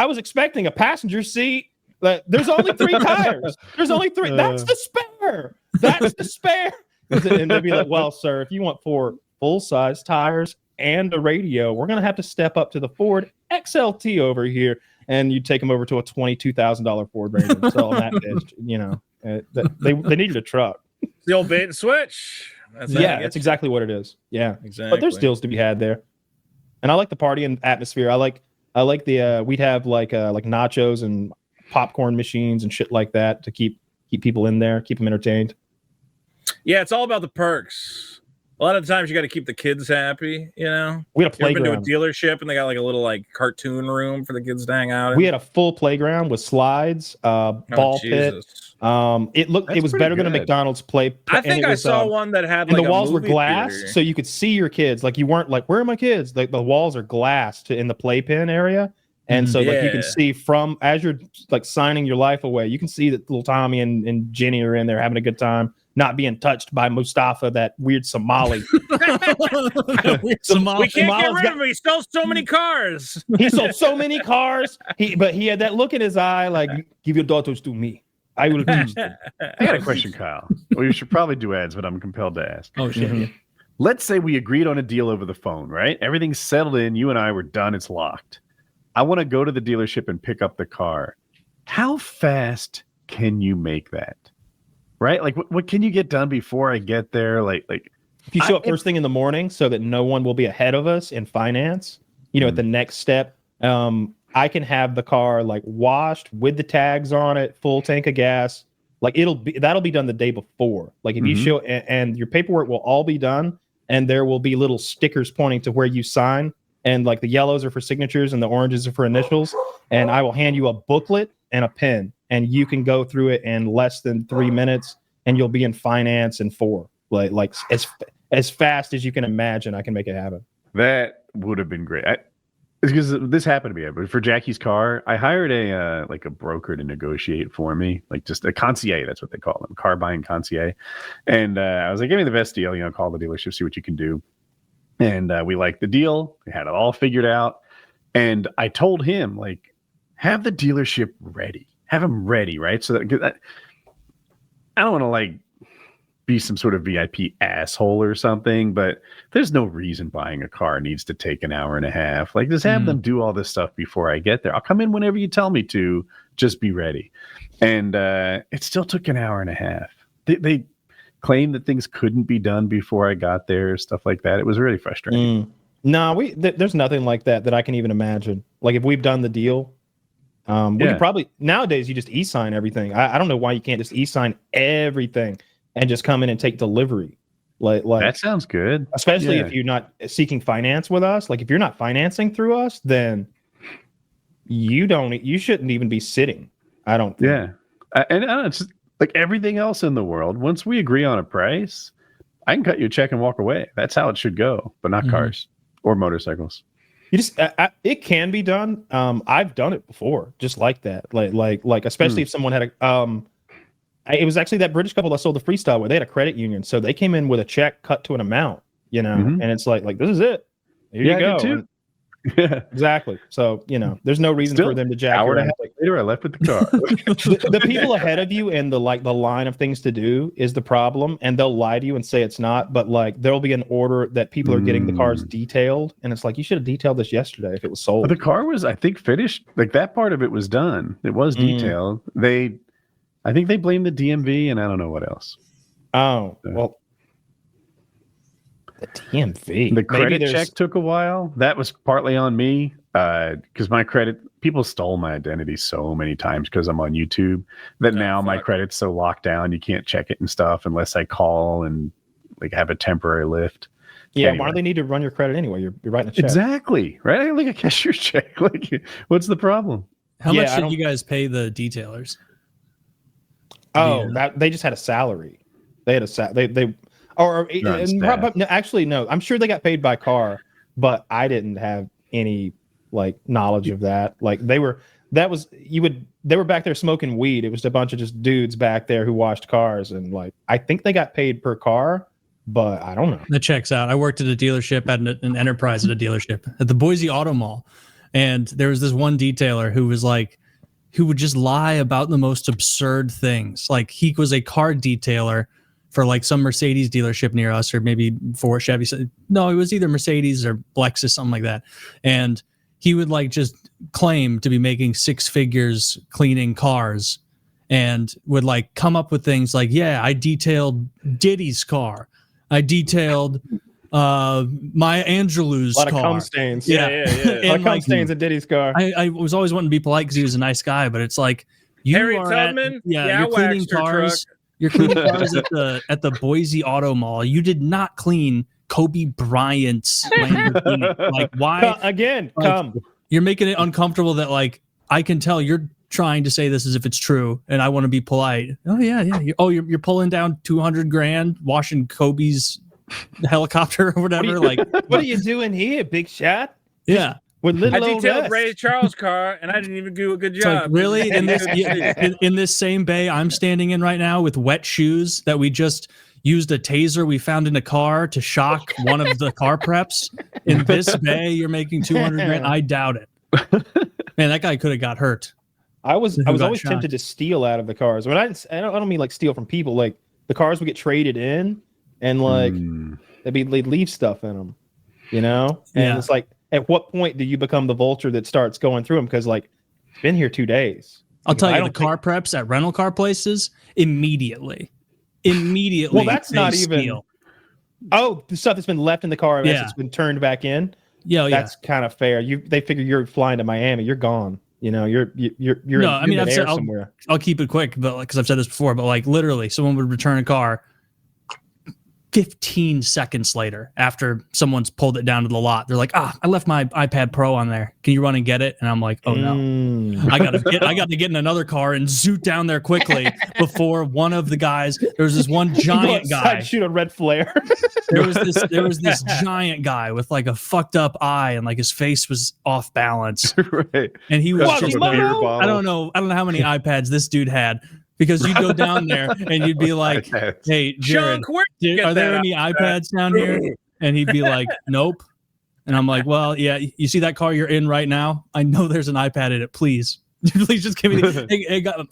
was expecting a passenger seat. There's only 3 tires. There's only 3. That's the spare. That's the spare. And they'd be like, "Well, sir, if you want 4 full-size tires and a radio, we're gonna have to step up to the Ford XLT over here." And you take them over to a $22,000 Ford Ranger. So that bitch, they needed a truck. It's the old bait and switch. That's exactly what it is. Yeah, exactly. But there's deals to be had there. And I like the party and atmosphere. I like the we'd have like nachos and popcorn machines and shit like that to keep people in there, keep them entertained. Yeah, it's all about the perks. A lot of the times you got to keep the kids happy, you know. We had a playground. You ever been to a dealership and they got like a little like cartoon room for the kids to hang out in? We had a full playground with slides, ball pit. It was better than a McDonald's play. I think I saw one that had and like the walls were glass, theater. so you could see your kids. Like you weren't like, where are my kids? Like the walls are glass in the playpen area. And so like you can see from as you're like signing your life away, you can see that little Tommy and Jenny are in there having a good time, not being touched by Mustafa, that weird Somali. We can't get rid of him. He stole so many cars. He sold so many cars. But he had that look in his eye, like, give your daughters to me. I will teach them. I got a question, Kyle. Well, you should probably do ads, but I'm compelled to ask. Oh, shit. Mm-hmm. Let's say we agreed on a deal over the phone, right? Everything's settled in. You and I were done. It's locked. I want to go to the dealership and pick up the car. How fast can you make that? Right? Like, what can you get done before I get there? Like if you show up first thing in the morning so that no one will be ahead of us in finance, at the next step, I can have the car like washed with the tags on it, full tank of gas. Like that'll be done the day before. Like if you show and your paperwork will all be done, and there will be little stickers pointing to where you sign. And like the yellows are for signatures and the oranges are for initials. And I will hand you a booklet and a pen, and you can go through it in less than 3 minutes, and you'll be in finance in 4. Like as fast as you can imagine, I can make it happen. That would have been great. Because this happened to me, but for Jackie's car, I hired a broker to negotiate for me, like just a concierge. That's what they call them, car buying concierge. And I was like, give me the best deal. Call the dealership, see what you can do. And we liked the deal. We had it all figured out. And I told him, like, have the dealership ready. Have them ready, right? So that I don't want to like be some sort of VIP asshole or something, but there's no reason buying a car needs to take an hour and a half. Like, just have them do all this stuff before I get there. I'll come in whenever you tell me to. Just be ready. And it still took an hour and a half. They claimed that things couldn't be done before I got there, stuff like that. It was really frustrating. No, there's nothing like that I can even imagine. Like if we've done the deal, we could probably nowadays you just e-sign everything. I don't know why you can't just e-sign everything and just come in and take delivery. Like that sounds good. Especially if you're not seeking finance with us. Like if you're not financing through us, then you shouldn't even be sitting. I don't think. Yeah. And it's just, like everything else in the world, once we agree on a price, I can cut you a check and walk away. That's how it should go, but not cars or motorcycles. You just it can be done. I've done it before, just like that. Like especially if someone had a it was actually that British couple that sold the Freestyle where they had a credit union, so they came in with a check cut to an amount, you know, Mhm. and it's like this is it. Here you I go. did too. And- Yeah. exactly. So, you know, there's no reason Still, for them to jack hour your and a ass. half later, I left with the car. The people ahead of you and the line of things to do is the problem, and they'll lie to you and say it's not, but like there'll be an order that people are getting the cars detailed, and it's like you should have detailed this yesterday if it was sold. But the car was, I think, finished. Like that part of it was done. It was detailed. I think they blamed the DMV, and I don't know what else. Oh, well, the DMV. The credit check took a while. That was partly on me because my credit, people stole my identity so many times because I'm on YouTube that now my credit's so locked down you can't check it and stuff unless I call and like have a temporary lift. Yeah, Anyway. why do they need to run your credit anyway? You're writing a check. Exactly. Right? I like a cashier's check. Like, what's the problem? How Yeah, much I did don't- you guys pay the detailers? Oh, that they just had a salary. They had a they or You're on and staff. no, actually no. I'm sure they got paid by car, but I didn't have any like knowledge of that. Like they were back there smoking weed. It was a bunch of just dudes back there who washed cars, and like I think they got paid per car, but I don't know. That checks out. I worked at a dealership at an enterprise at a dealership at the Boise Auto Mall. And there was this one detailer who would just lie about the most absurd things. Like he was a car detailer for like some Mercedes dealership near us, or maybe for Chevy. No, it was either Mercedes or Lexus, something like that. And he would like just claim to be making six figures cleaning cars and would like come up with things like, yeah, I detailed Diddy's car. I detailed Maya Angelou's A lot of car. cum stains. Yeah. A lot of And cum like, stains at Diddy's car. I was always wanting to be polite because he was a nice guy, but it's like you Harry are Tubman? Yeah, you're cleaning waxed your cars. You're cleaning cars at the Boise Auto Mall. You did not clean Kobe Bryant's Lamborghini. Like why? Again, Like, come. You're making it uncomfortable that like I can tell you're trying to say this as if it's true, and I want to be polite. Oh yeah. You're pulling down 200 grand washing Kobe's helicopter or whatever. Like What are you doing here, big shot? yeah. With I little old detailed us? Ray Charles' car, and I didn't even do a good It's like, job. really? In this same bay I'm standing in right now with wet shoes that we just used a taser we found in a car to shock one of the car preps. In this bay, you're making 200 grand. I doubt it. Man, that guy could have got hurt. I was Who got always shot? tempted to steal out of the cars. When I don't mean like steal from people. Like the cars would get traded in, and like they'd leave stuff in them, you know. And Yeah. it's like, at what point do you become the vulture that starts going through them? Because like, been here 2 days. I'll tell I you, the don't car preps at rental car places immediately. Well, that's they not even. steal. Oh, the stuff that's been left in the car as Yeah. it's been turned back in. Yeah, That's kind of fair. They figure you're flying to Miami, you're gone. You know, you're No, I mean, in I've said- air somewhere. I'll keep it quick, but because I've said this before, but like literally, someone would return a car 15 seconds later after someone's pulled it down to the lot. They're like, I left my iPad Pro on there. Can you run and get it? And I'm like, oh no. Mm. I got to get in another car and zoot down there quickly before one of the guys. There was this one Go giant outside, guy. shoot a red flare. There was this giant guy with like a fucked up eye and like his face was off balance, Right. and he was What, just the like, beer bottle. I don't know how many iPads this dude had, because you'd go down there and you'd be like, iPads. hey Jared, Chunk, where did you get are there that any iPads down here? And he'd be like, nope. And I'm like, well, yeah, you see that car you're in right now? I know there's an iPad in it. Please just give me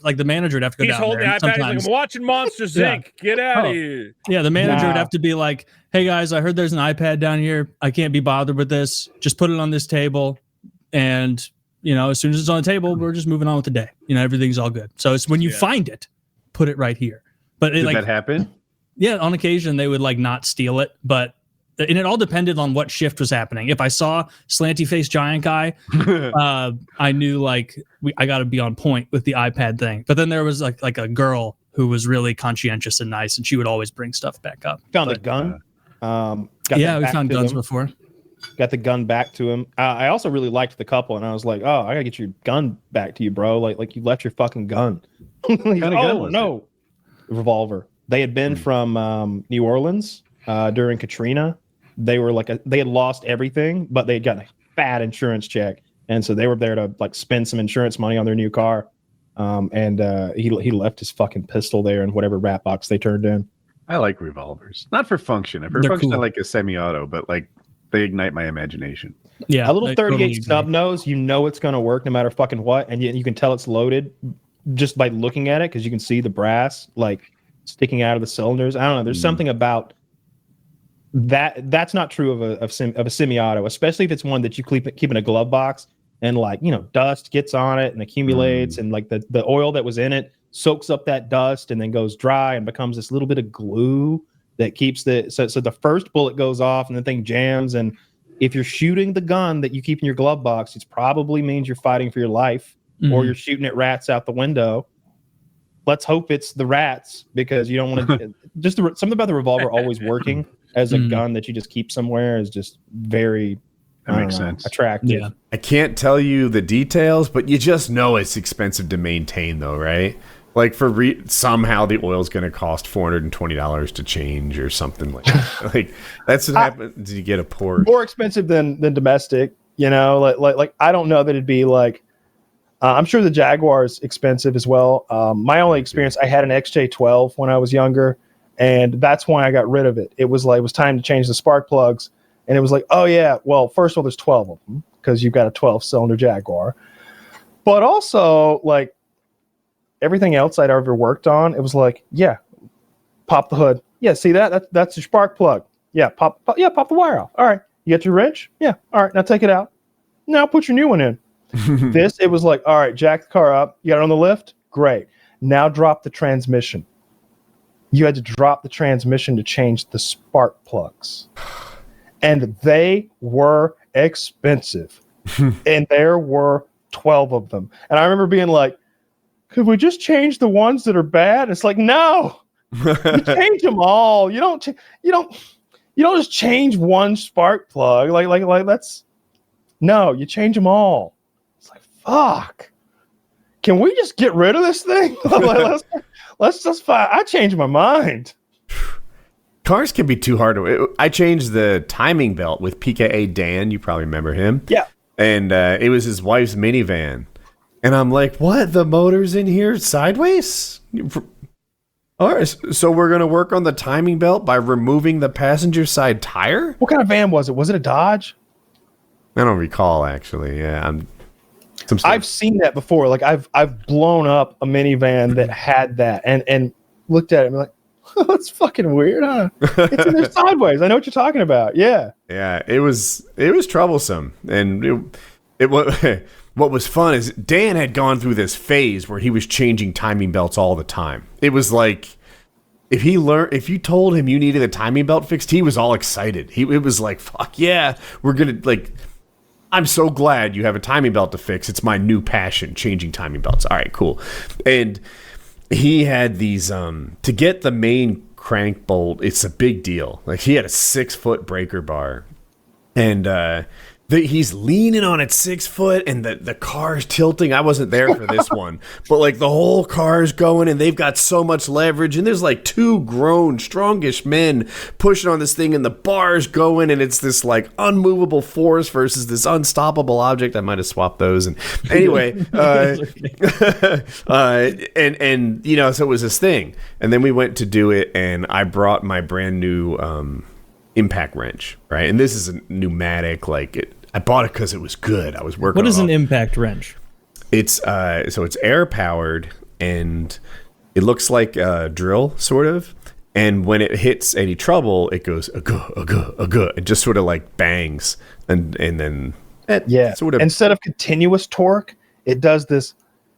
like the manager would have to go He's down holding there. the And iPad. He's like, sometimes, I'm watching Monsters Inc. Get out Oh. of here. yeah, the manager would Wow. have to be like, hey guys, I heard there's an iPad down here. I can't be bothered with this. Just put it on this table. And, as soon as it's on the table, we're just moving on with the day. Everything's all good. So it's when you find it, put it right here. But Did that happen? yeah, on occasion they would like not steal it, and it all depended on what shift was happening. If I saw slanty faced giant guy, I knew like I got to be on point with the iPad thing. But then there was like a girl who was really conscientious and nice, and she would always bring stuff back up. Found a gun. Got Yeah, that we back found to guns him. before. Got the gun back to him. I also really liked the couple, and I was like, "Oh, I gotta get your gun back to you, bro. Like you left your fucking gun." He's like, gun oh was no, revolver. They had been from New Orleans during Katrina. They were they had lost everything, but they had gotten a fat insurance check, and so they were there to like spend some insurance money on their new car. And he left his fucking pistol there in whatever rat box they turned in. I like revolvers. Not for function. For They're function, cool. I like a semi-auto, but like they ignite my imagination. Yeah, A little I 38 totally snub agree. nose, you know it's going to work no matter fucking what, and you can tell it's loaded just by looking at it because you can see the brass like sticking out of the cylinders. I don't know. There's something about that that's not true of a semi-auto, especially if it's one that you keep in a glove box and like dust gets on it and accumulates and like the oil that was in it soaks up that dust and then goes dry and becomes this little bit of glue that keeps so the first bullet goes off and the thing jams. And if you're shooting the gun that you keep in your glove box, it probably means you're fighting for your life or you're shooting at rats out the window. Let's hope it's the rats because you don't want to just something about the revolver always working as a gun that you just keep somewhere is just very Makes sense. attractive. Yeah. I can't tell you the details, but you just know it's expensive to maintain, though, right? Like somehow the oil's going to cost $420 to change or something like that. Like that's what happens. You get a Porsche. More expensive than domestic. Like I don't know that it'd be like. I'm sure the Jaguar is expensive as well. My only experience, I had an XJ12 when I was younger, and that's why I got rid of it. It was time to change the spark plugs, and it was like, oh yeah, well, first of all, there's 12 of them because you've got a 12-cylinder Jaguar, but also like everything else I'd ever worked on, it was like, yeah, pop the hood, yeah, see that's your spark plug, yeah, pop the wire off. All right, you got your wrench, yeah, all right, now take it out, now put your new one in. It was like, all right, jack the car up. You got it on the lift? Great. Now drop the transmission. You had to drop the transmission to change the spark plugs. And they were expensive. And there were 12 of them. And I remember being like, could we just change the ones that are bad? It's like, no. You change them all. You don't just change one spark plug. Like that's no, you change them all. Fuck. Can we just get rid of this thing? let's just find. I changed my mind. Cars can be too hard to. I changed the timing belt with PKA Dan. You probably remember him. Yeah. And it was his wife's minivan. And I'm like, what? The motor's in here sideways? All right. So we're going to work on the timing belt by removing the passenger side tire? What kind of van was it? Was it a Dodge? I don't recall, actually. Yeah. I've seen that before. Like I've blown up a minivan that had that and looked at it and be like, oh, that's fucking weird, huh? It's in there sideways. I know what you're talking about. Yeah. Yeah, it was troublesome. And what was fun is Dan had gone through this phase where he was changing timing belts all the time. It was like if you told him you needed a timing belt fixed, he was all excited. It was like, fuck yeah, we're gonna like I'm so glad you have a timing belt to fix. It's my new passion, changing timing belts. All right, cool. And he had these, to get the main crank bolt, it's a big deal. Like he had a 6-foot breaker bar. And he's leaning on it 6 foot and the car's tilting. I wasn't there for this one. But like the whole car's going and they've got so much leverage. And there's like two grown, strongish men pushing on this thing and the bar's going and it's this like unmovable force versus this unstoppable object. I might have swapped those. And anyway, and you know, so it was this thing. And then we went to do it and I brought my brand new impact wrench, right? And this is a pneumatic, I bought it because it was good. I was working. What is an impact wrench? It's so it's air powered and it looks like a drill sort of. And when it hits any trouble, it goes it just sort of like bangs and then sort of instead of continuous torque, it does this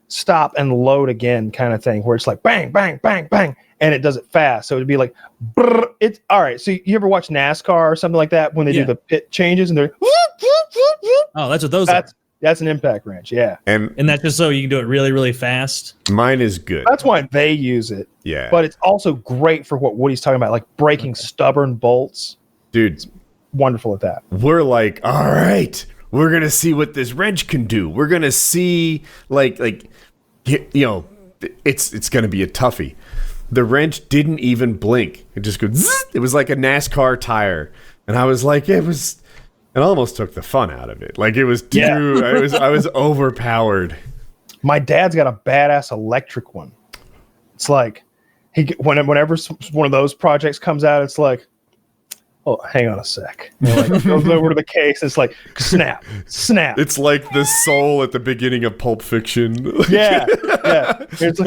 stop and load again kind of thing where it's like bang bang bang bang and it does it fast. So it'd be like brr, it's all right. So you ever watch NASCAR or something like that when they do the pit changes and they're oh, that's what those are. That's an impact wrench, yeah. And that's just so you can do it really, really fast. Mine is good. That's why they use it. Yeah. But it's also great for what Woody's talking about, like breaking stubborn bolts. Dude, it's wonderful at that. We're like, all right, we're gonna see what this wrench can do. We're gonna see like you know, it's gonna be a toughie. The wrench didn't even blink. It just goes zzz. It was like a NASCAR tire. And I was like, it almost took the fun out of it. Like it was I was overpowered. My dad's got a badass electric one. It's like whenever one of those projects comes out, it's like, oh, hang on a sec. Like, goes over to the case. It's like snap. It's like the soul at the beginning of Pulp Fiction. Yeah. It's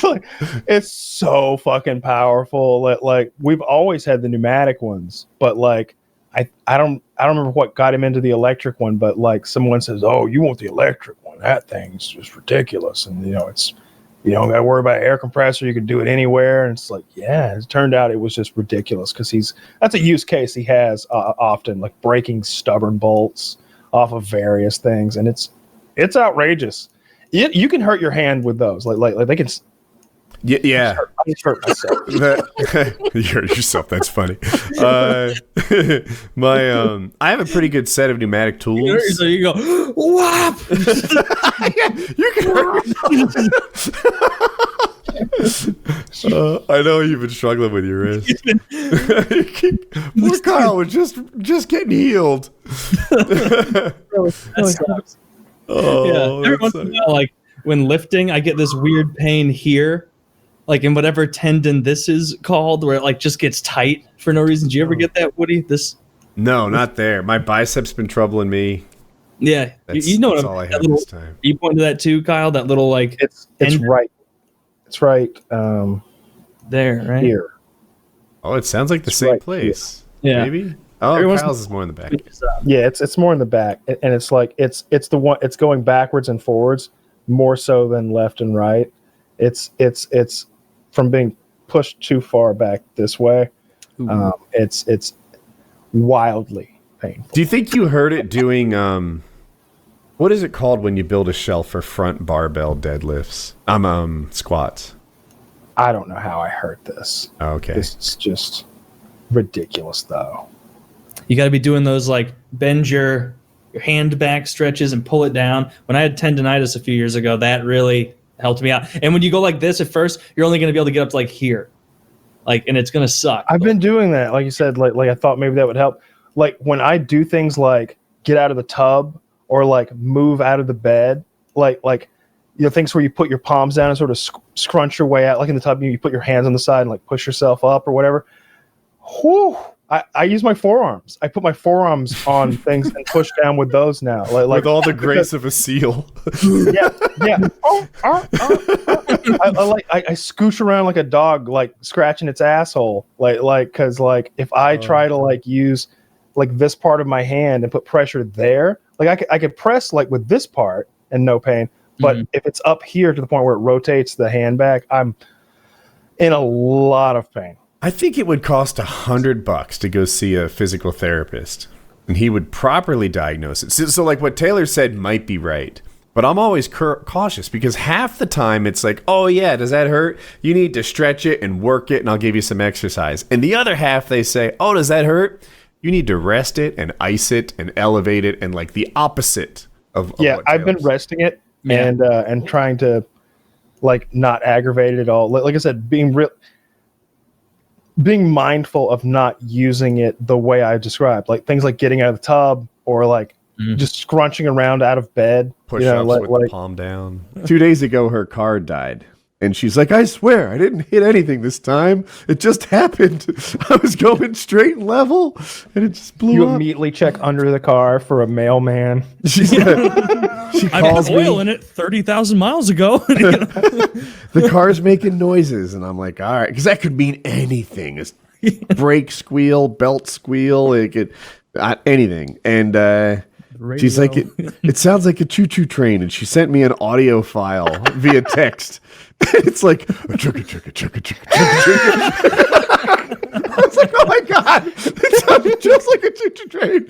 like, it's so fucking powerful. Like we've always had the pneumatic ones, but like I don't remember what got him into the electric one, but like someone says, "Oh, you want the electric one? That thing's just ridiculous," and it's. You don't got to worry about air compressor. You can do it anywhere. And it's like, yeah, it turned out it was just ridiculous because that's a use case he has often, like breaking stubborn bolts off of various things. And it's outrageous. You can hurt your hand with those. Like they can. Yeah. I just hurt myself. You hurt yourself. That's funny. I have a pretty good set of pneumatic tools. So you go, whop! You can hurt yourself. I know you've been struggling with your wrist. Poor Kyle was just getting healed. That sucks. Oh, every once in a while, like when lifting, I get this weird pain here, like in whatever tendon this is called, where it like just gets tight for no reason. Do you ever get that, Woody? No, not there. My bicep's been troubling me. Yeah, you know what all I have this time. You point to that too, Kyle. That little like it's right. It's right there, right here. Oh, it sounds like the same right place. Yeah. Maybe. Oh, Kyle's is more in the back. Yeah, it's more in the back, and it's like it's the one. It's going backwards and forwards more so than left and right. It's from being pushed too far back this way. It's wildly painful. Do you think you heard it doing what is it called when you build a shelf for front barbell deadlifts? Squats. I don't know how I heard this. Okay. This is just ridiculous, though. You got to be doing those like bend your hand back stretches and pull it down. When I had tendonitis a few years ago, that really helped me out. And when you go like this at first, you're only going to be able to get up to like here, like, and it's going to suck. I've been doing that, like you said. Like I thought maybe that would help. Like when I do things like get out of the tub or like move out of the bed, like things where you put your palms down and sort of scrunch your way out, like in the tub, you put your hands on the side and like push yourself up or whatever. Whew. I use my forearms. I put my forearms on things and push down with those now. Like with all the grace of a seal. Yeah. I scooch around like a dog, like scratching its asshole. Because if I try to like use like this part of my hand and put pressure there, like I could press like with this part and no pain. But if it's up here to the point where it rotates the hand back, I'm in a lot of pain. I think it would cost $100 to go see a physical therapist, and he would properly diagnose it. So like what Taylor said might be right, but I'm always cautious because half the time it's like, oh yeah, does that hurt? You need to stretch it and work it, and I'll give you some exercise. And the other half they say, oh, does that hurt? You need to rest it and ice it and elevate it, and like the opposite of yeah. what I've been Taylor resting it and trying to like not aggravate it at all. Like I said, being mindful of not using it the way I described, like things like getting out of the tub or like just scrunching around out of bed. Push-ups with the palm down. 2 days ago, her car died. And she's like, I swear, I didn't hit anything this time. It just happened. I was going straight and level, and it just blew You up. immediately check under the car for a mailman. She I calls put oil me. in it 30,000 miles ago. The car's making noises, and I'm like, all right, because that could mean anything. It's brake squeal, belt squeal, it could anything. And she's like, it sounds like a choo-choo train, and she sent me an audio file via text. It's like chugga chugga chugga chugga chugga chugga. I was like, oh my god, it sounded just like a choo-choo train.